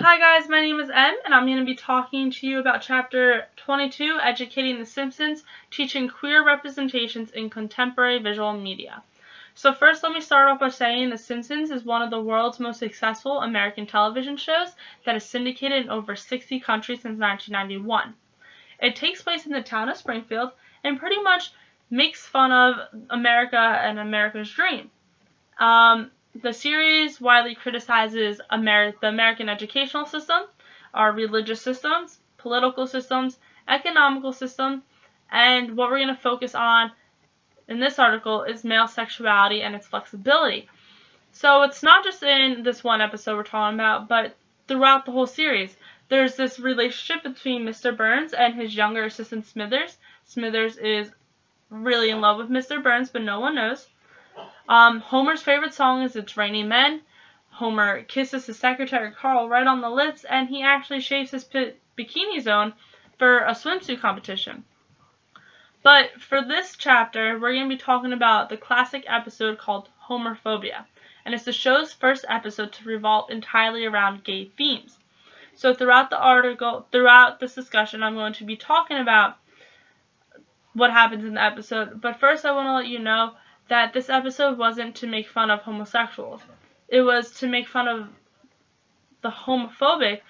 Hi guys, my name is Em, and I'm going to be talking to you about Chapter 22, Educating the Simpsons, Teaching Queer Representations in Contemporary Visual Media. So first, let me start off by saying The Simpsons is one of the world's most successful American television shows that is syndicated in over 60 countries since 1991. It takes place in the town of Springfield and pretty much makes fun of America and America's dream. The series widely criticizes the American educational system, our religious systems, political systems, economical system, and what we're going to focus on in this article is male sexuality and its flexibility. So it's not just in this one episode we're talking about, but throughout the whole series. There's this relationship between Mr. Burns and his younger assistant Smithers. Smithers is really in love with Mr. Burns, but no one knows. Homer's favorite song is It's Raining Men. Homer kisses his secretary Carl right on the lips, and he actually shaves his bikini zone for a swimsuit competition. But for this chapter, we're going to be talking about the classic episode called Homophobia, and it's the show's first episode to revolve entirely around gay themes. So throughout this discussion, I'm going to be talking about what happens in the episode, but first I want to let you know that this episode wasn't to make fun of homosexuals. It was to make fun of the homophobic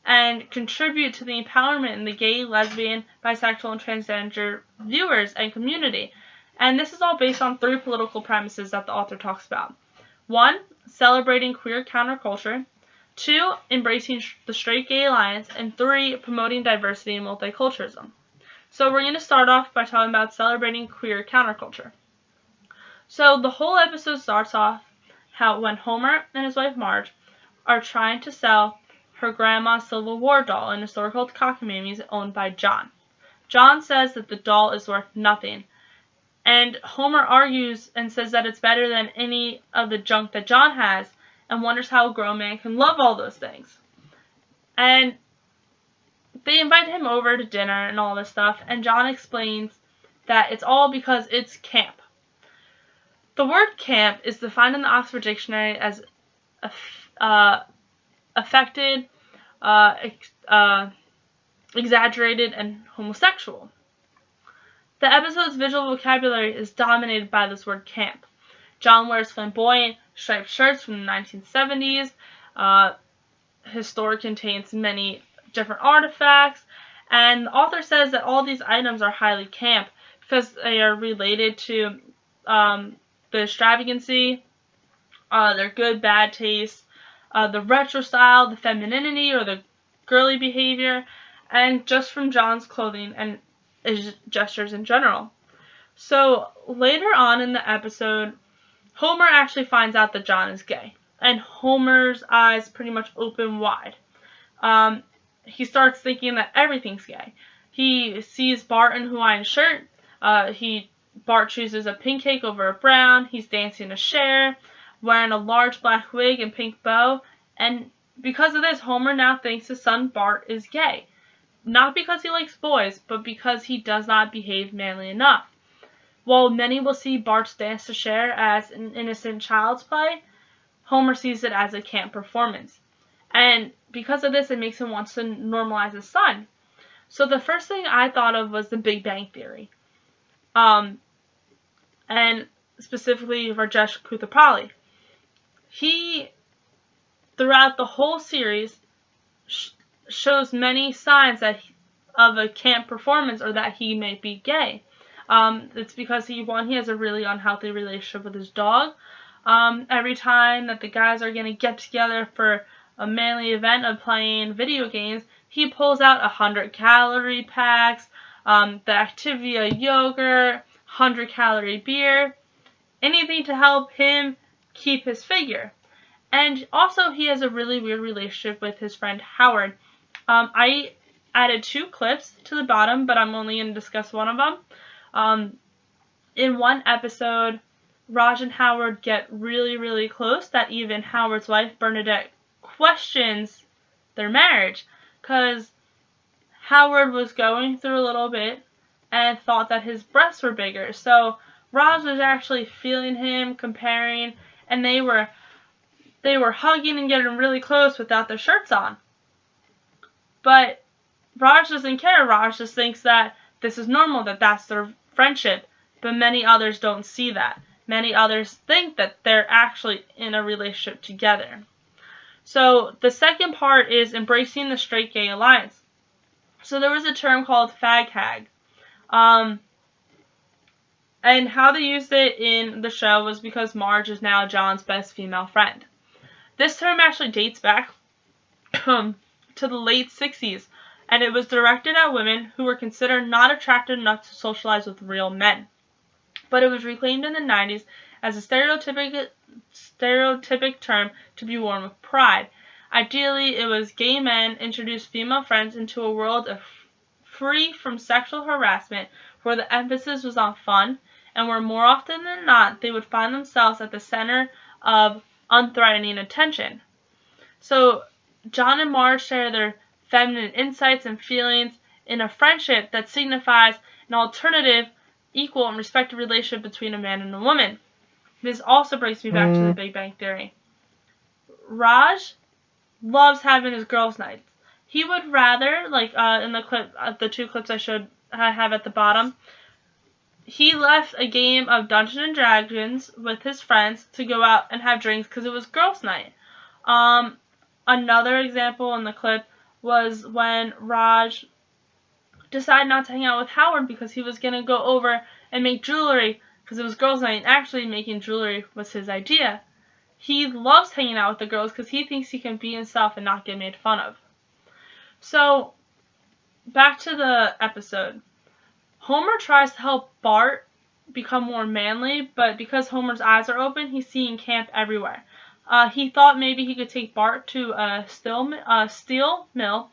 and contribute to the empowerment in the gay, lesbian, bisexual, and transgender viewers and community. And this is all based on 3 political premises that the author talks about. 1, celebrating queer counterculture. 2, embracing the straight gay alliance. And 3, promoting diversity and multiculturalism. So we're going to start off by talking about celebrating queer counterculture. So the whole episode starts off when Homer and his wife Marge are trying to sell her grandma's Civil War doll in a store called Cockamamie's owned by John. John says that the doll is worth nothing, and Homer argues and says that it's better than any of the junk that John has, and wonders how a grown man can love all those things. And they invite him over to dinner and all this stuff, and John explains that it's all because it's camp. The word camp is defined in the Oxford Dictionary as affected, exaggerated, and homosexual. The episode's visual vocabulary is dominated by this word camp. John wears flamboyant, striped shirts from the 1970s. His store contains many different artifacts, and the author says that all these items are highly camp because they are related to the extravagancy, their good, bad taste, the retro style, the femininity or the girly behavior, and just from John's clothing and his gestures in general. So later on in the episode, Homer actually finds out that John is gay, and Homer's eyes pretty much open wide. He starts thinking that everything's gay. He sees Bart in a Hawaiian shirt. Bart chooses a pink cake over a brown. He's dancing to Cher, wearing a large black wig and pink bow. And because of this, Homer now thinks his son Bart is gay. Not because he likes boys, but because he does not behave manly enough. While many will see Bart's dance to Cher as an innocent child's play, Homer sees it as a camp performance. And because of this, it makes him want to normalize his son. So the first thing I thought of was the Big Bang Theory. And specifically Rajesh Kuthaplali. He, throughout the whole series, shows many signs of a camp performance or that he may be gay. It's because he has a really unhealthy relationship with his dog. Every time that the guys are going to get together for a manly event of playing video games, he pulls out 100-calorie packs, the Activia yogurt, 100-calorie beer, anything to help him keep his figure. And also, he has a really weird relationship with his friend Howard. I added 2 clips to the bottom, but I'm only going to discuss one of them. In one episode, Raj and Howard get really, really close that even Howard's wife, Bernadette, questions their marriage because Howard was going through a little bit and thought that his breasts were bigger. So Raj was actually feeling him, comparing, and they were hugging and getting really close without their shirts on. But Raj doesn't care. Raj just thinks that this is normal, that that's their friendship. But many others don't see that. Many others think that they're actually in a relationship together. So the second part is embracing the straight gay alliance. So there was a term called fag hag. And how they used it in the show was because Marge is now John's best female friend. This term actually dates back to the late 60s, and it was directed at women who were considered not attractive enough to socialize with real men. But it was reclaimed in the 90s as a stereotypic term to be worn with pride. Ideally, it was gay men introduced female friends into a world free from sexual harassment, where the emphasis was on fun, and where more often than not they would find themselves at the center of unthreatening attention. So John and Marge share their feminine insights and feelings in a friendship that signifies an alternative, equal, and respected relationship between a man and a woman. This also brings me back to the Big Bang Theory. Raj loves having his girls' nights. He would rather, like in the clip, the two clips I have at the bottom, he left a game of Dungeons and Dragons with his friends to go out and have drinks because it was girls' night. Another example in the clip was when Raj decided not to hang out with Howard because he was going to go over and make jewelry because it was girls' night, and actually making jewelry was his idea. He loves hanging out with the girls because he thinks he can be himself and not get made fun of. So, back to the episode. Homer tries to help Bart become more manly, but because Homer's eyes are open, he's seeing camp everywhere. He thought maybe he could take Bart to a steel mill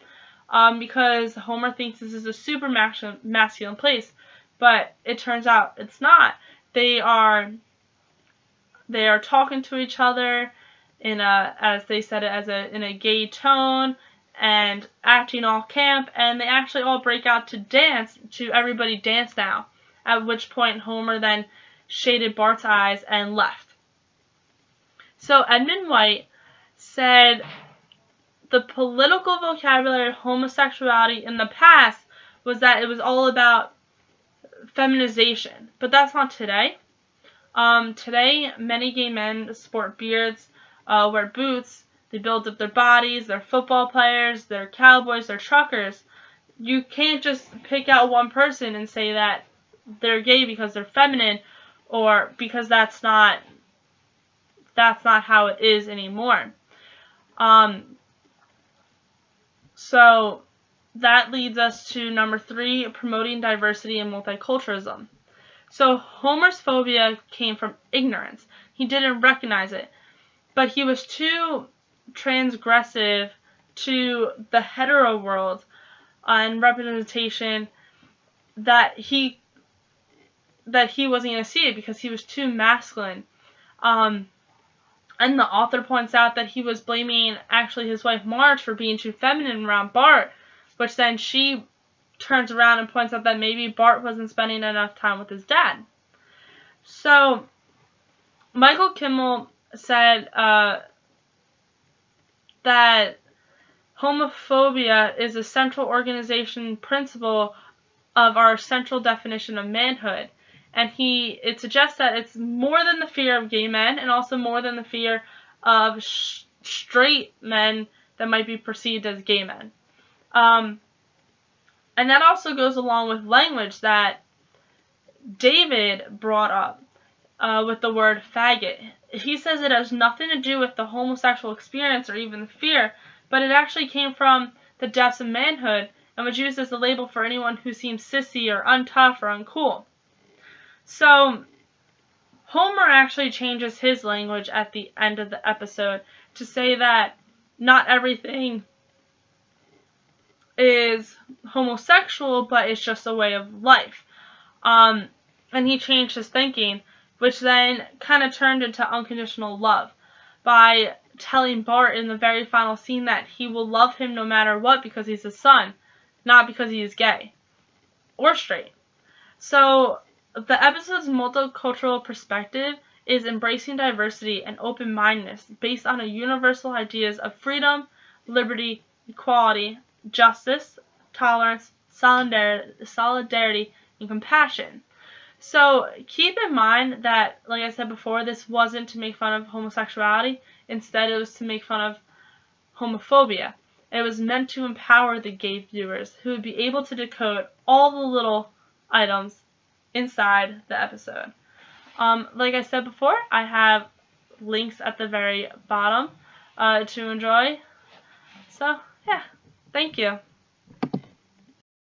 because Homer thinks this is a super masculine place, but it turns out it's not. They are talking to each other in a, as they said it, in a gay tone, and acting all camp, and they actually all break out to dance, to Everybody Dance Now, at which point Homer then shaded Bart's eyes and left. So Edmund White said the political vocabulary of homosexuality in the past was that it was all about feminization, but that's not today. Today, many gay men sport beards, wear boots, they build up their bodies, they're football players, they're cowboys, they're truckers. You can't just pick out one person and say that they're gay because they're feminine, or because that's not how it is anymore. So that leads us to number 3, promoting diversity and multiculturalism. So Homer's phobia came from ignorance. He didn't recognize it, but he was too transgressive to the hetero world and representation that he wasn't going to see it because he was too masculine. And the author points out that he was blaming actually his wife Marge for being too feminine around Bart, which then she turns around and points out that maybe Bart wasn't spending enough time with his dad. So Michael Kimmel said that homophobia is a central organization principle of our central definition of manhood. And it suggests that it's more than the fear of gay men, and also more than the fear of straight men that might be perceived as gay men. And that also goes along with language that David brought up with the word faggot. He says it has nothing to do with the homosexual experience or even the fear, but it actually came from the depths of manhood and was used as a label for anyone who seems sissy or untough or uncool. So Homer actually changes his language at the end of the episode to say that not everything is homosexual, but it's just a way of life. And he changed his thinking, which then kind of turned into unconditional love by telling Bart in the very final scene that he will love him no matter what because he's his son, not because he is gay or straight. So the episode's multicultural perspective is embracing diversity and open-mindedness based on universal ideas of freedom, liberty, equality, justice, tolerance, solidarity, and compassion. So keep in mind that, like I said before, this wasn't to make fun of homosexuality. Instead, it was to make fun of homophobia. It was meant to empower the gay viewers who would be able to decode all the little items inside the episode. Like I said before, I have links at the very bottom to enjoy. So, yeah, thank you.